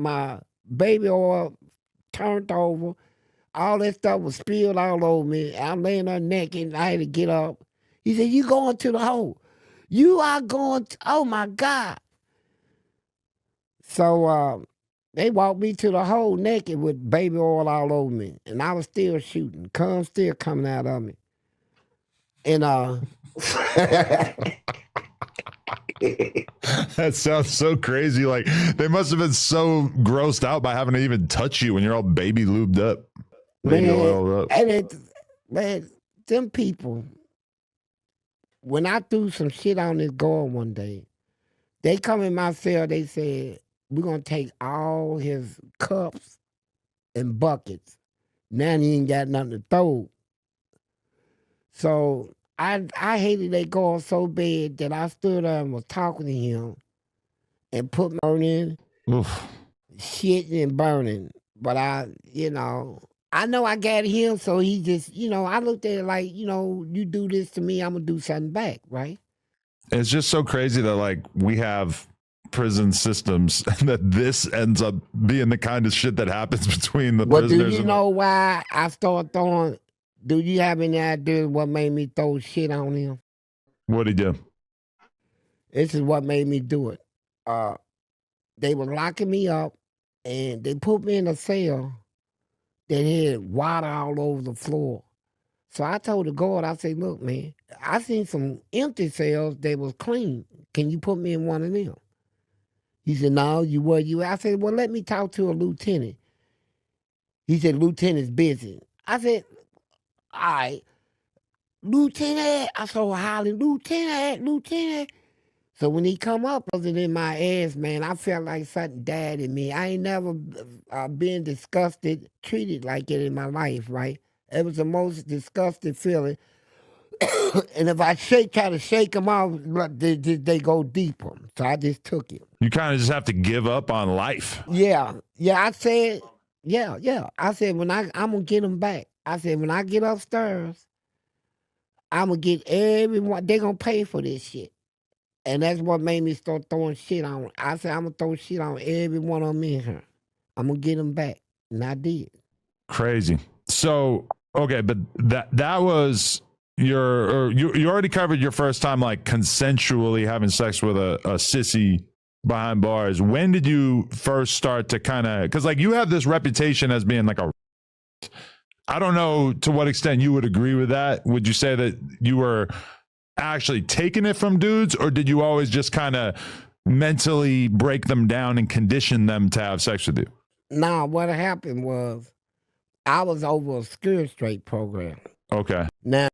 my baby oil turned over. All that stuff was spilled all over me. I'm laying there naked, and I had to get up. He said, "You going to the hole? You are going to, oh my God." So they walked me to the hole naked with baby oil all over me. And I was still shooting. Cum still coming out of me. And that sounds so crazy. Like they must have been so grossed out by having to even touch you when you're all baby lubed up. Baby oiled up. And man, them people, when I threw some shit on this girl one day, they come in my cell, they said, "We're going to take all his cups and buckets. Now he ain't got nothing to throw." So I hated that girl so bad that I stood there and was talking to him and put my burning, shitting and burning. But I know I got him, so he just, I looked at it like, you do this to me, I'm going to do something back, right? It's just so crazy that, like, we have prison systems and that this ends up being the kind of shit that happens between the prisoners. Do you know why I started throwing? Do you have any idea what made me throw shit on him? What'd he do? This is what made me do it. They were locking me up, and they put me in a cell that had water all over the floor. So I told the guard, I said, "Look, man, I seen some empty cells that was clean. Can you put me in one of them?" He said, "No, where you?" I said, "Well, let me talk to a lieutenant." He said, "Lieutenant's busy." I said, "All right, Lieutenant." I saw hollering, "Lieutenant." So when he come up, I was in my ass, man. I felt like something died in me. I ain't never been disgusted, treated like it in my life, right? It was the most disgusting feeling. And if I try to shake them off, they go deeper. So I just took it. You kind of just have to give up on life. Yeah. I said, yeah. I said, I'm going to get them back. I said, when I get upstairs, I'm going to get everyone. They're going to pay for this shit. And that's what made me start throwing shit on. I said, I'm going to throw shit on every one of them in here. I'm going to get them back. And I did. Crazy. So, okay, but that was you already covered your first time, like, consensually having sex with a sissy behind bars. When did you first start to kind of, because, like, you have this reputation as being like I don't know to what extent you would agree with that. Would you say that you were actually taking it from dudes, or did you always just kind of mentally break them down and condition them to have sex with you? Nah, what happened was I was over a Skirt Straight program. Okay. Now